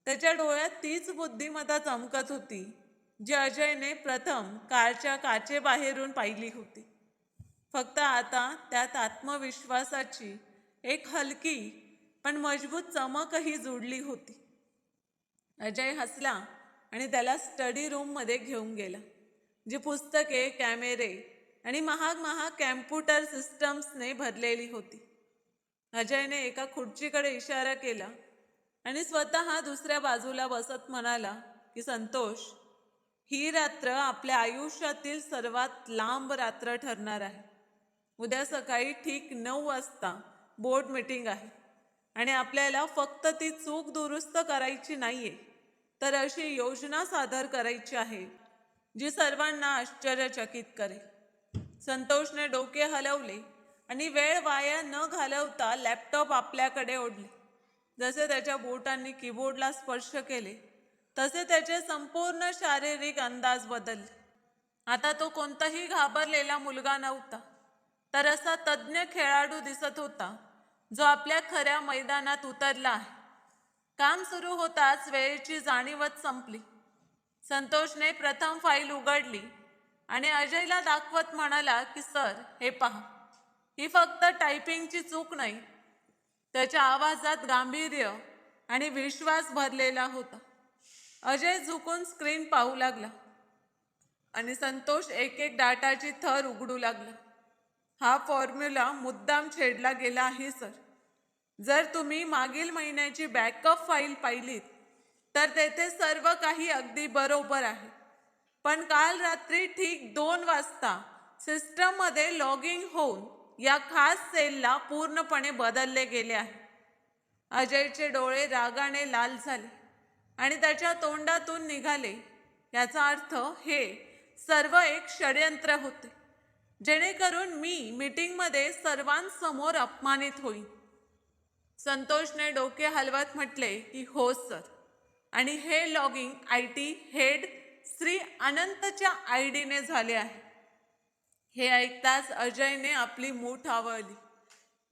त्याच्या डोळ्यात तीच बुद्धिमत्ता चमकत होती जी अजयने प्रथम कारच्या काचेबाहेरून पाहिली होती. फक्त आता त्यात आत्मविश्वासाची एक हलकी पण मजबूत चमकही जुडली होती. अजय हसला आणि त्याला स्टडी रूममध्ये घेऊन गेला, जी पुस्तके, कॅमेरे आणि महाग महाग कॅम्प्युटर सिस्टम्सने भरलेली होती. अजयने एका खुर्चीकडे इशारा केला आणि स्वतः दुसऱ्या बाजूला बसत म्हणाला की संतोष, ही रात्र आपल्या आयुष्यातील सर्वात लांब रात्र ठरणार आहे. उद्या सकाळी ठीक 9 वाजता बोर्ड मीटिंग आहे आणि आपल्याला फक्त ती चूक दुरुस्त करायची नाहीये, तर अशी योजना सादर करायची आहे जी सर्वांना आश्चर्यचकित करेल. संतोषने डोके हलवले आणि वेळ वाया न घालवता लॅपटॉप आपल्याकडे ओढले. जसे त्याच्या बोटांनी कीबोर्डला स्पर्श केले, तसे त्याचे संपूर्ण शारीरिक अंदाज बदलले. आता तो कोणताही घाबरलेला मुलगा नव्हता, तर असा तज्ज्ञ खेळाडू दिसत होता जो आपल्या खऱ्या मैदानात उतरला आहे. काम सुरू होताच वेळेची जाणीवच संपली. संतोषने प्रथम फाईल उघडली आणि अजयला दाखवत म्हणाला की सर, हे पहा, ही फक्त टायपिंगची चूक नाही. त्याच्या आवाजात गांभीर्य आणि विश्वास भरलेला होता. अजय झुकून स्क्रीन पाहू लागला आणि संतोष एक एक डाटाची थर उघडू लागला. हा फॉर्म्युला मुद्दाम छेडला गेला आहे सर. जर तुम्ही मागील महिन्याची बॅकअप फाईल पाहिलीत तर तेथे सर्व काही अगदी बरोबर आहे, पण काल रात्री ठीक 2 वाजता सिस्टममध्ये लॉगिंग होऊन या खास सेलला पूर्णपणे बदलले गेले आहे. अजयचे डोळे रागाने लाल झाले आणि त्याच्या तोंडातून निघाले, याचा अर्थ हे सर्व एक षड्यंत्र होते, जेणेकरून मी मीटिंगमध्ये सर्वांसमोर अपमानित होईन. संतोषने डोके हलवत म्हटले की हो सर, आणि हे लॉगिंग IT हेड श्री अनंतच्या ID ने झाले आहे. हे ऐकताच अजयने आपली मूठ आवळली.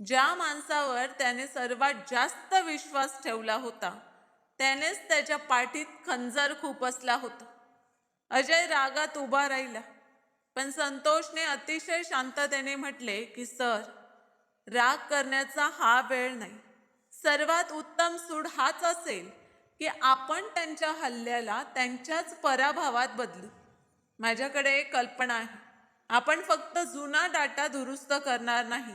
ज्या माणसावर त्याने सर्वात जास्त विश्वास ठेवला होता, त्यानेच त्याच्या पाठीत खंजर खुपसला होता. अजय रागात उभा राहिला, पण संतोषने अतिशय शांततेने म्हटले की सर, राग करण्याचा हा वेळ नाही. सर्वात उत्तम सूड हाच असेल की आपण त्यांच्या हल्ल्याला त्यांच्याच पराभवात बदलू. माझ्याकडे एक कल्पना आहे. आपण फक्त जुना डाटा दुरुस्त करणार नाही,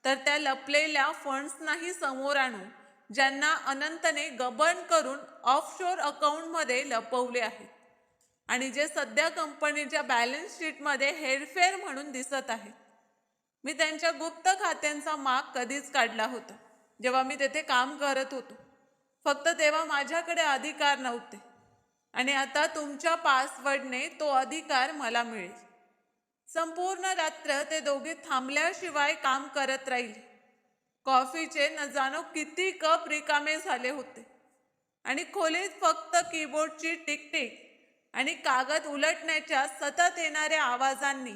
तर त्या लपलेल्या फंड्सनाही समोर आणू, ज्यांना अनंतने गबन करून ऑफशोर अकाउंटमध्ये लपवले आहे आणि जे सध्या कंपनीच्या बॅलन्स शीटमध्ये हेरफेर म्हणून दिसत आहेत. मी त्यांच्या गुप्त खात्यांचा माग कधीच काढला होता, जेव्हा मी तेथे काम करत होतो. फक्त तेव्हा माझ्याकडे अधिकार नव्हते आणि आता तुमच्या पासवर्डने तो अधिकार मला मिळेल. संपूर्ण रात्र ते दोघे थांबल्याशिवाय काम करत राहिले. कॉफीचे न जाणो किती कप रिकामे झाले होते आणि खोलीत फक्त कीबोर्डची टिकटिक आणि कागद उलटण्याच्या सतत येणाऱ्या आवाजांनी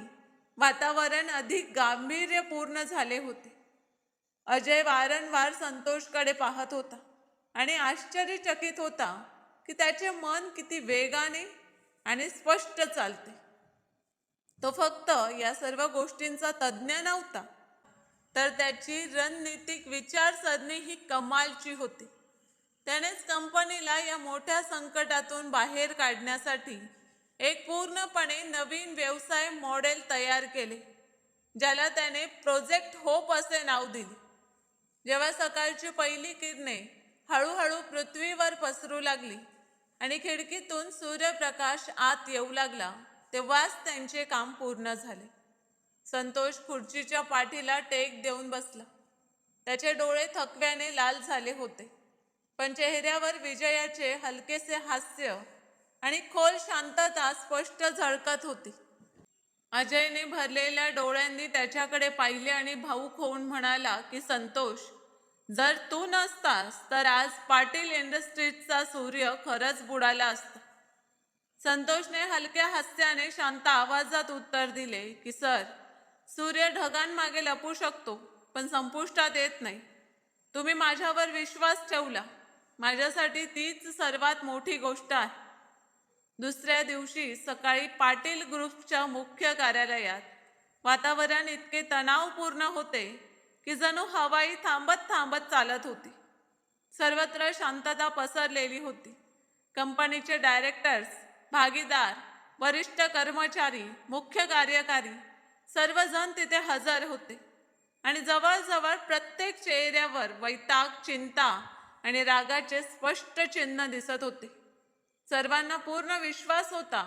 वातावरण अधिक गांभीर्यपूर्ण झाले होते. अजय वारंवार संतोषकडे पाहत होता आणि आश्चर्यचकित होता की त्याचे मन किती वेगाने आणि स्पष्ट चालते. तो फक्त या सर्व गोष्टींचा तज्ज्ञ नव्हता, तर त्याची रणनीतिक विचारसरणी ही कमालची होती. त्यानेच कंपनीला या मोठ्या संकटातून बाहेर काढण्यासाठी एक पूर्णपणे नवीन व्यवसाय मॉडेल तयार केले, ज्याला त्याने प्रोजेक्ट होप असे नाव दिले. जेव्हा सकाळची पहिली किरणे हळूहळू पृथ्वीवर पसरू लागली आणि खिडकीतून सूर्यप्रकाश आत येऊ लागला, तेव्हाच त्यांचे काम पूर्ण झाले. संतोष खुर्चीच्या पाठीला टेक देऊन बसला. त्याचे डोळे थकव्याने लाल झाले होते, पण चेहऱ्यावर विजयाचे हलकेसे हास्य आणि खोल शांतता स्पष्ट झळकत होती. अजयने भरलेल्या डोळ्यांनी त्याच्याकडे पाहिले आणि भावुक होऊन म्हणाला की संतोष, जर तू नसतास तर आज पाटील इंडस्ट्रीजचा सूर्य खरंच बुडाला असता. संतोषने हलक्या हास्याने शांत आवाजात उत्तर दिले की सर, सूर्य ढगांमागे लपू शकतो पण संपुष्टात येत नाही. तुम्ही माझ्यावर विश्वास ठेवला, माझ्यासाठी तीच सर्वात मोठी गोष्ट आहे. दुसऱ्या दिवशी सकाळी पाटील ग्रुपच्या मुख्य कार्यालयात वातावरण इतके तणावपूर्ण होते की जणू हवाई थांबत थांबत चालत होती. सर्वत्र शांतता पसरलेली होती. कंपनीचे डायरेक्टर्स, भागीदार, वरिष्ठ कर्मचारी, मुख्य कार्यकारी सर्वजण तिथे हजर होते आणि जवळजवळ प्रत्येक चेहऱ्यावर वैताग, चिंता आणि रागाचे स्पष्ट चिन्ह दिसत होते. सर्वांना पूर्ण विश्वास होता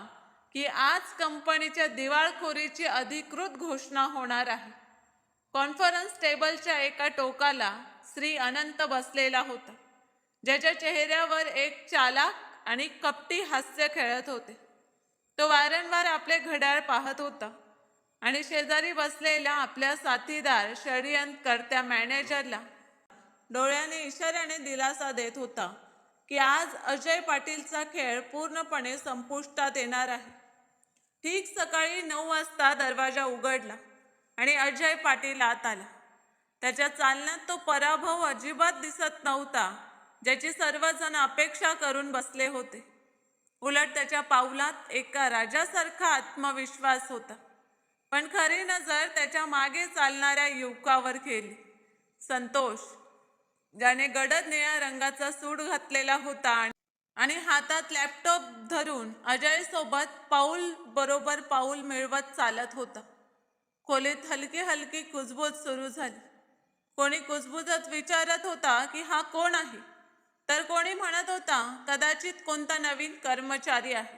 की आज कंपनीच्या दिवाळखोरीची अधिकृत घोषणा होणार आहे. कॉन्फरन्स टेबलच्या एका टोकाला श्री अनंत बसलेला होता, ज्याच्या चेहऱ्यावर एक चालाक आणि कपटी हास्य खेळत होते. तो वारंवार आपले घड्याळ पाहत होता आणि शेजारी बसलेल्या आपल्या साथीदार षडयंत्रकर्त्या मॅनेजरला डोळ्याने इशाऱ्याने दिलासा देत होता की आज अजय पाटीलचा खेळ पूर्णपणे संपुष्टात येणार आहे. ठीक सकाळी 9 वाजता दरवाजा उघडला आणि अजय पाटील आत आला. त्याच्या चालण्यात तो पराभव अजिबात दिसत नव्हता, ज्याची सर्वजण अपेक्षा करून बसले होते. उलट त्याच्या पावलात एका राजासारखा आत्मविश्वास होता. पण खरी नजर त्याच्या मागे चालणाऱ्या युवकावर केली. संतोष, ज्याने गडद निळ्या रंगाचा सूट घातलेला होता आणि हातात लॅपटॉप धरून अजय सोबत पाऊल बरोबर पाऊल मिळवत चालत होता. खोलीत हलकी हलकी कुजबूज सुरू झाली. कोणी कुजबुजत विचारत होता की हा कोण आहे, तर कोणी म्हणत होता कदाचित कोणता नवीन कर्मचारी आहे.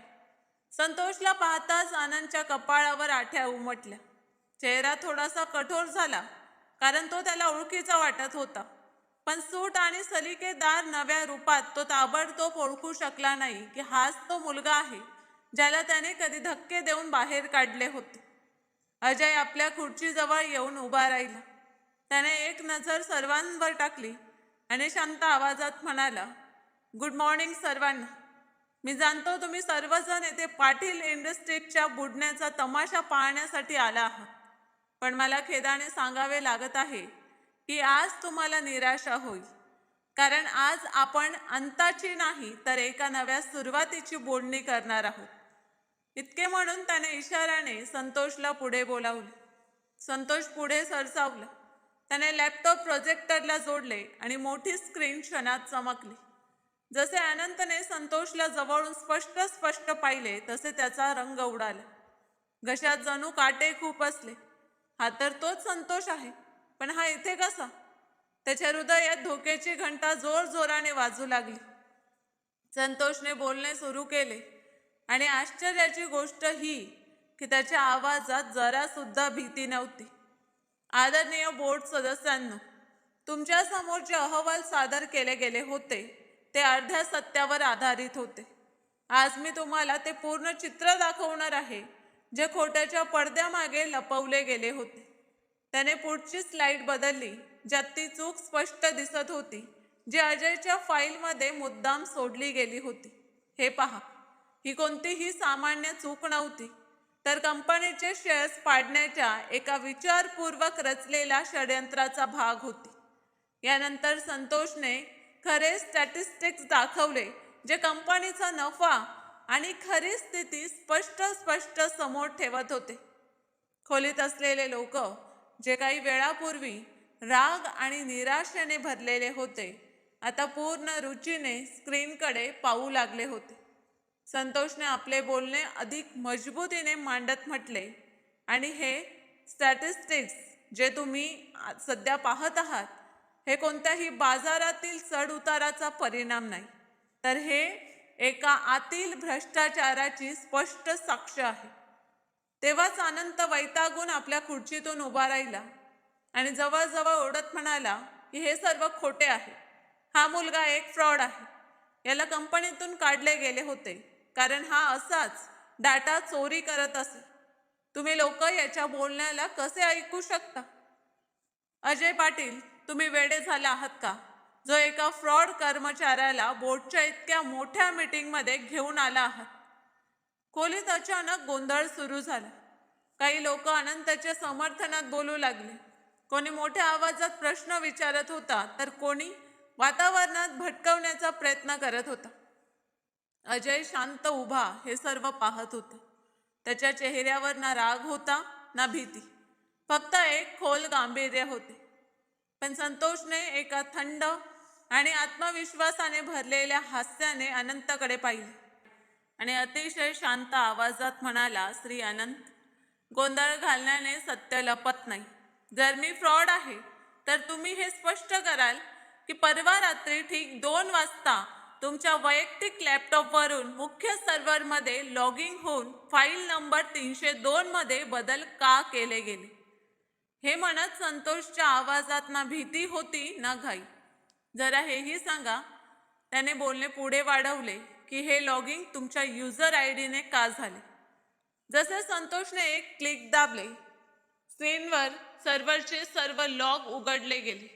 संतोषला पाहताच आनंदच्या कपाळावर आठ्या उमटल्या. चेहरा थोडासा कठोर झाला, कारण तो त्याला ओळखीचा वाटत होता. पण सूट आणि सलिकेदार नव्या रूपात तो ताबडतोब ओळखू शकला नाही की हाच तो मुलगा आहे ज्याला त्याने कधी धक्के देऊन बाहेर काढले होते. अजय आपल्या खुर्चीजवळ येऊन उभा राहिला. त्याने एक नजर सर्वांवर टाकली आणि शांत आवाजात म्हणाला, गुड मॉर्निंग सर्वांना. मी जाणतो तुम्ही सर्वजण येथे पाटील इंडस्ट्रीजच्या बुडण्याचा तमाशा पाहण्यासाठी आला आहात, पण मला खेदाने सांगावे लागत आहे की आज तुम्हाला निराशा होईल, कारण आज आपण अंताची नाही तर एका नव्या सुरुवातीची बोलणी करणार आहोत. इतके म्हणून त्याने इशाऱ्याने संतोषला पुढे बोलावले. संतोष पुढे सरसावला. त्याने लॅपटॉप प्रोजेक्टरला जोडले आणि मोठी स्क्रीन क्षणात चमकली. जसे अनंतने संतोषला जवळून स्पष्ट पाहिले तसे त्याचा रंग उडाला. घशात जणू काटे खूप असले. हा तर तोच संतोष आहे, पण हा इथे कसा? त्याच्या हृदयात धोक्याची घंटा जोरजोराने वाजू लागली. संतोषने बोलणे सुरू केले आणि आश्चर्याची गोष्ट ही की त्याच्या आवाजात जरा सुद्धा भीती नव्हती. आदरणीय बोर्ड सदस्यांनो, तुमच्या समोर जे अहवाल सादर केले गेले होते ते अर्ध्या सत्यावर आधारित होते. आज मी तुम्हाला ते पूर्ण चित्र दाखवणार आहे जे खोट्याच्या पडद्यामागे लपवले गेले होते. त्याने पुढची स्लाइड बदलली, ज्यात ती चूक स्पष्ट दिसत होती, जी अजयच्या फाईलमध्ये मुद्दाम सोडली गेली होती. हे पहा, ही कोणतीही सामान्य चूक नव्हती, तर कंपनीचे शेअर्स पाडण्याच्या एका विचारपूर्वक रचलेल्या षडयंत्राचा भाग होती. यानंतर संतोषने खरे स्टॅटिस्टिक्स दाखवले, जे कंपनीचा नफा आणि खरी स्थिती स्पष्ट समोर ठेवत होते. खोलीत असलेले लोक, जे काही वेळापूर्वी राग आणि निराशेने भरलेले होते, आता पूर्ण रुचीने स्क्रीनकडे पाहू लागले होते. संतोषने आपले बोलणे अधिक मजबूतीने मांडत म्हटले, आणि हे स्टॅटिस्टिक्स जे तुम्ही सध्या पाहत आहात, हे कोणत्याही बाजारातील चढउताराचा परिणाम नाही, तर हे एका आतील भ्रष्टाचाराची स्पष्ट साक्ष आहे. तेव्हाच अनंत वैतागून आपल्या खुर्चीतून उभा राहिला आणि जवळजवळ ओढत म्हणाला की हे सर्व खोटे आहे. हा मुलगा एक फ्रॉड आहे. याला कंपनीतून काढले गेले होते, कारण हा असाच डाटा चोरी करत असे. तुम्ही लोक याच्या बोलण्याला कसे ऐकू शकता? अजय पाटील, तुम्ही वेडे झाला आहात का, जो एका फ्रॉड कर्मचाऱ्याला बोर्डच्या इतक्या मोठ्या मीटिंगमध्ये घेऊन आला आहात? खोलीत अचानक गोंधळ सुरू झाला. काही लोक अनंतच्या समर्थनात बोलू लागले. कोणी मोठ्या आवाजात प्रश्न विचारत होता, तर कोणी वातावरणात भटकवण्याचा प्रयत्न करत होता. अजय शांत उभा हे सर्व पाहत होते. त्याच्या चेहऱ्यावर ना राग होता ना भीती, फक्त एक खोल गांभीर्य होते. पण संतोषने एका थंड आणि आत्मविश्वासाने भरलेल्या हास्याने अनंतकडे पाहिले आणि अतिशय शांत आवाजात म्हणाला, श्री अनंत, गोंधळ घालण्याने सत्य लपत नाही. जर मी फ्रॉड आहे, तर तुम्ही हे स्पष्ट कराल की परवा रात्री ठीक 2 वाजता तुमच्या वैयक्तिक लॅपटॉपवरून मुख्य सर्व्हरमध्ये लॉगिंग होऊन फाईल नंबर 302 मध्ये बदल का केले गेले? हे म्हणत संतोषच्या आवाजात ना भीती होती ना घाई. जरा हेही सांगा, त्याने बोलणे पुढे वाढवले, की हे लॉगिंग तुमच्या युजर आयडीने का झाले? जसे संतोषने एक क्लिक दाबले, स्क्रीनवर सर्व्हरचे सर्व लॉग उघडले गेले.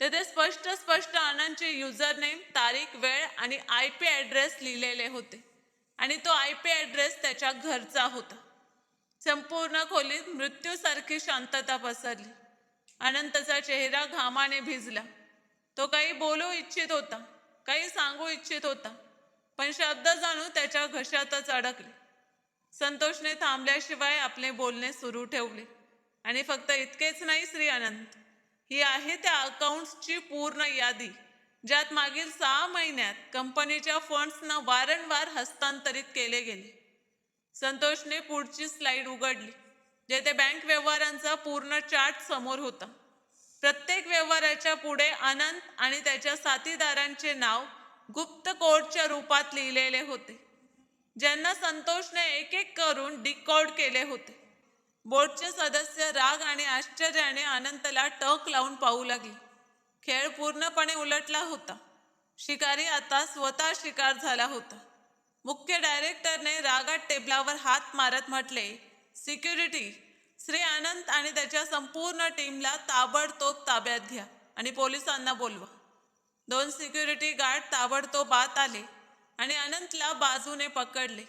तेथे स्पष्ट आनंदचे युजरनेम, तारीख, वेळ आणि IP ॲड्रेस लिहिलेले होते, आणि तो IP ॲड्रेस त्याच्या घरचा होता. संपूर्ण खोलीत मृत्यूसारखी शांतता पसरली. अनंतचा चेहरा घामाने भिजला. तो काही बोलू इच्छित होता, काही सांगू इच्छित होता, पण शब्द जणू त्याच्या घशातच अडकले. संतोषने थांबल्याशिवाय आपले बोलणे सुरू ठेवले, आणि फक्त इतकेच नाही श्री अनंत, ही आहे त्या अकाउंट्सची पूर्ण यादी, ज्यात मागील 6 महिन्यात कंपनीच्या फंड्सना वारंवार हस्तांतरित केले गेले. संतोषने पुढची स्लाइड उघडली, जेथे बँक व्यवहारांचा पूर्ण चार्ट समोर होता. प्रत्येक व्यवहाराच्या पुढे अनंत आणि त्याच्या साथीदारांचे नाव गुप्त कोडच्या रूपात लिहिलेले होते, ज्यांना संतोषने एक एक करून डिकोड केले होते. बोर्डचे सदस्य राग आणि आश्चर्याने अनंतला टक लावून पाहू लागले. खेळ पूर्णपणे उलटला होता. शिकारी आता स्वतः शिकार झाला होता. मुख्य डायरेक्टरने रागात टेबलावर हात मारत म्हटले, सिक्युरिटी, श्री अनंत आणि त्याच्या संपूर्ण टीमला ताबडतोब ताब्यात घ्या आणि पोलिसांना बोलवा. 2 सिक्युरिटी गार्ड ताबडतोब आत आले आणि अनंतला बाजूने पकडले.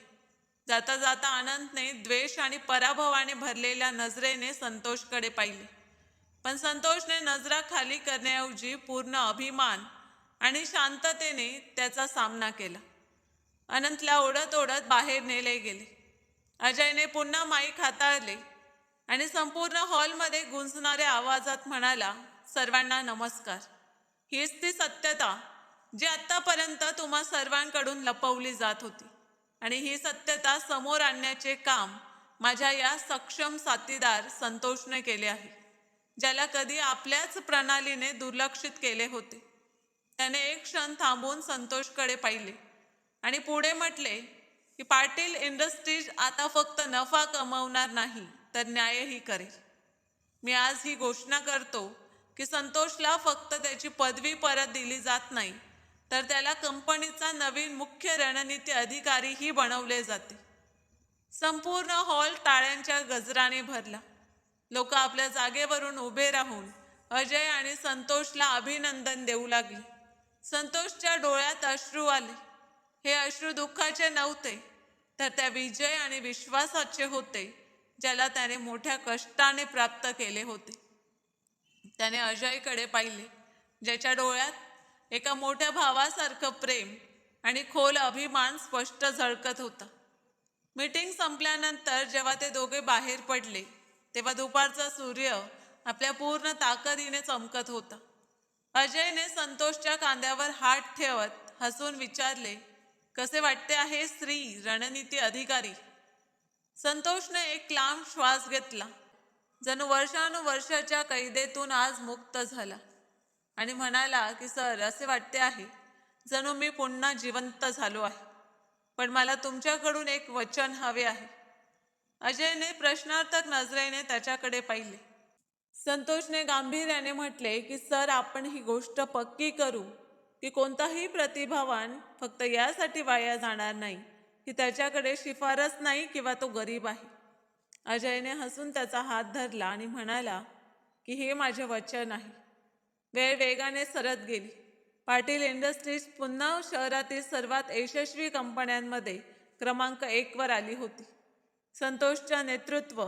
जाता जाता अनंतने द्वेष आणि पराभवाने भरलेल्या नजरेने संतोषकडे पाहिले, पण संतोषने नजरा खाली करण्याऐवजी पूर्ण अभिमान आणि शांततेने त्याचा सामना केला. अनंतला ओढत ओढत बाहेर नेले गेले. अजयने पुन्हा माईक हाताळले आणि संपूर्ण हॉलमध्ये गुंजणाऱ्या आवाजात म्हणाला, सर्वांना नमस्कार. हीच ती सत्यता जी आत्तापर्यंत तुम्हा सर्वांकडून लपवली जात होती, आणि ही सत्यता समोर आणण्याचे काम माझ्या या सक्षम साथीदार संतोषने केले आहे, ज्याला कधी आपल्याच प्रणालीने दुर्लक्षित केले होते. त्याने एक क्षण थांबून संतोषकडे पाहिले आणि पुढे म्हटले की पाटील इंडस्ट्रीज आता फक्त नफा कमवणार नाही, तर न्यायही करेल. मी आज ही घोषणा करतो की संतोषला फक्त त्याची पदवी परत दिली जात नाही, तर त्याला कंपनीचा नवीन मुख्य रणनीती अधिकारीही बनवले जाते. संपूर्ण हॉल टाळ्यांच्या गजराने भरला. लोक आपल्या जागेवरून उभे राहून अजय आणि संतोषला अभिनंदन देऊ लागले. संतोषच्या डोळ्यात अश्रू आले. हे अश्रू दुःखाचे नव्हते, तर त्या विजय आणि विश्वासाचे होते, ज्याला त्याने मोठ्या कष्टाने प्राप्त केले होते. त्याने अजयकडे पाहिले, ज्याच्या डोळ्यात एका मोठ्या भावासारखं प्रेम आणि खोल अभिमान स्पष्ट झळकत होता. मीटिंग संपल्यानंतर जेव्हा ते दोघे बाहेर पडले, तेव्हा दुपारचा सूर्य आपल्या पूर्ण ताकदीने चमकत होता. अजयने संतोषच्या खांद्यावर हात ठेवत हसून विचारले, कसे वाटते आहे श्री रणनीती अधिकारी? संतोषने एक लांब श्वास घेतला, जणू वर्षानुवर्षाच्या कैदेतून आज मुक्त झाला, आणि म्हणाला की सर, असे वाटते आहे जणू मी पुन्हा जिवंत झालो आहे. पण मला तुमच्याकडून एक वचन हवे आहे. अजयने प्रश्नार्थक नजरेने त्याच्याकडे पाहिले. संतोषने गांभीर्याने म्हटले की सर, आपण ही गोष्ट पक्की करू की कोणताही प्रतिभावान फक्त यासाठी वाया जाणार नाही की त्याच्याकडे शिफारस नाही किंवा तो गरीब आहे. अजयने हसून त्याचा हात धरला आणि म्हणाला की हे माझे वचन आहे. वेळ वेगाने सरत गेली. पाटील इंडस्ट्रीज पुन्हा शहरातील सर्वात यशस्वी कंपन्यांमध्ये क्रमांक 1 वर आली होती. संतोषच्या नेतृत्व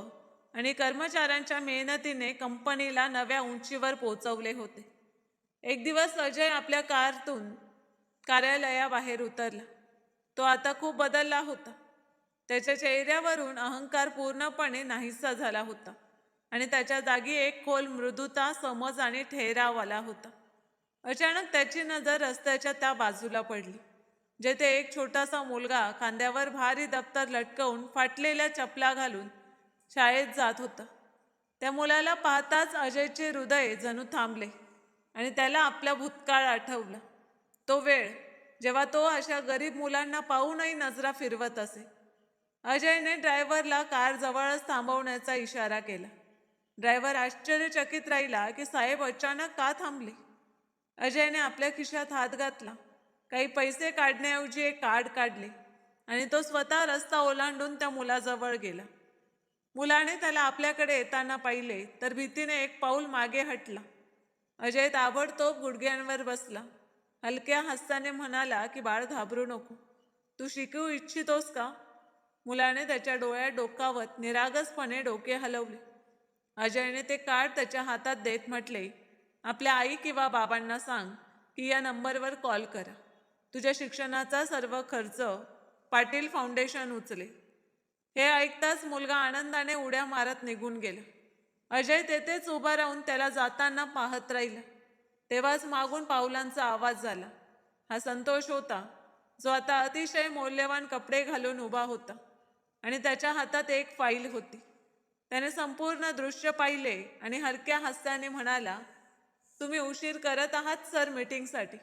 आणि कर्मचाऱ्यांच्या मेहनतीने कंपनीला नव्या उंचीवर पोहोचवले होते. एक दिवस अजय आपल्या कारतून कार्यालयाबाहेर उतरला. तो आता खूप बदलला होता. त्याच्या चेहऱ्यावरून अहंकार पूर्णपणे नाहीसा झाला होता आणि त्याच्या जागी एक खोल मृदुता, समज आणि ठेहराव आला होता. अचानक त्याची नजर रस्त्याच्या त्या बाजूला पडली, जेथे एक छोटासा मुलगा खांद्यावर भारी दप्तर लटकवून फाटलेल्या चपला घालून शाळेत जात होता. त्या मुलाला पाहताच अजयचे हृदय जणू थांबले आणि त्याला आपला भूतकाळ आठवला. तो वेळ जेव्हा तो अशा गरीब मुलांना पाहूनही नजरा फिरवत असे. अजयने ड्रायव्हरला कार जवळच थांबवण्याचा इशारा केला. ड्रायव्हर आश्चर्यचकित राहिला की साहेब अचानक का थांबले. अजयने आपल्या खिशात हात घातला. काही पैसे काढण्याऐवजी एक कार्ड काढले आणि तो स्वतः रस्ता ओलांडून त्या मुलाजवळ गेला. मुलाने त्याला आपल्याकडे येताना पाहिले तर भीतीने एक पाऊल मागे हटला. अजय ताबडतोब गुडघ्यांवर बसला. हलक्या हास्याने म्हणाला की बाळ, घाबरू नको. तू शिकू इच्छितोस का? मुलाने त्याच्या डोळ्यात डोकावत निरागसपणे डोके हलवले. अजयने ते कार्ड त्याच्या हातात देत म्हटले, आपल्या आई किंवा बाबांना सांग की या नंबरवर कॉल करा. तुझ्या शिक्षणाचा सर्व खर्च पाटील फाउंडेशन उचले. हे ऐकताच मुलगा आनंदाने उड्या मारत निघून गेला. अजय तेथेच उभा राहून त्याला जाताना पाहत राहिला. तेव्हाच मागून पावलांचा आवाज झाला. हा संतोष होता, जो आता अतिशय मौल्यवान कपडे घालून उभा होता आणि त्याच्या हातात एक फाईल होती. त्याने संपूर्ण दृश्य पाहिले आणि हलक्या हास्याने म्हणाला, तुम्ही उशीर करत आहात सर मीटिंगसाठी.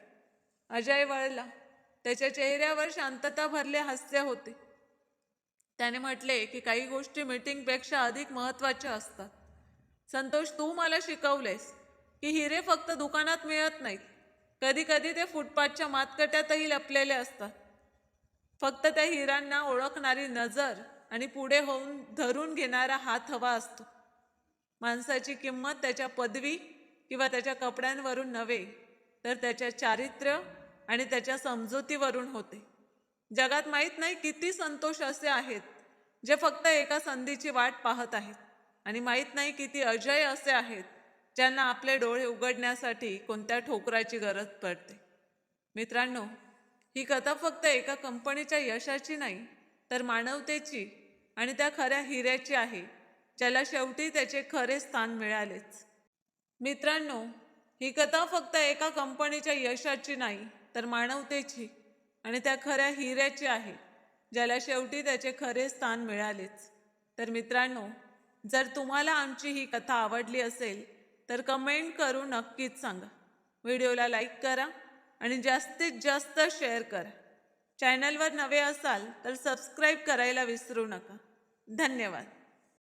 अजय वळला. त्याच्या चेहऱ्यावर शांतता भरले हास्य होते. त्याने म्हटले की काही गोष्टी मीटिंगपेक्षा अधिक महत्त्वाच्या असतात. संतोष, तू मला शिकवलेस की हिरे फक्त दुकानात मिळत नाहीत. कधी कधी ते फुटपाथच्या मातकट्यातही लपलेले असतात. फक्त त्या हिऱ्यांना ओळखणारी नजर आणि पुढे होऊन धरून घेणारा हात हवा असतो. माणसाची किंमत त्याच्या पदवी किंवा त्याच्या कपड्यांवरून नव्हे, तर त्याच्या चारित्र्य आणि त्याच्या समजुतीवरून होते. जगात माहीत नाही किती संतोष असे आहेत जे फक्त एका संधीची वाट पाहत आहेत, आणि माहीत नाही किती अजय असे आहेत ज्यांना आपले डोळे उघडण्यासाठी कोणत्या ठोकराची गरज पडते. मित्रांनो, ही कथा फक्त एका कंपनीच्या यशाची नाही, तर मानवतेची आणि त्या खऱ्या हिऱ्याची आहे, ज्याला शेवटी त्याचे खरे स्थान मिळालेच. मित्रांनो, ही कथा फक्त एका कंपनीच्या यशाची नाही, तर मानवतेची आणि त्या खऱ्या हिऱ्याची आहे, ज्याला शेवटी त्याचे खरे स्थान मिळालेच. तर मित्रांनो, जर तुम्हाला आमची ही कथा आवडली असेल तर कमेंट करून नक्कीच सांगा. व्हिडिओला लाईक करा आणि जास्तीत जास्त शेअर करा. चॅनलवर नवे असाल तर सबस्क्राईब करायला विसरू नका. धन्यवाद.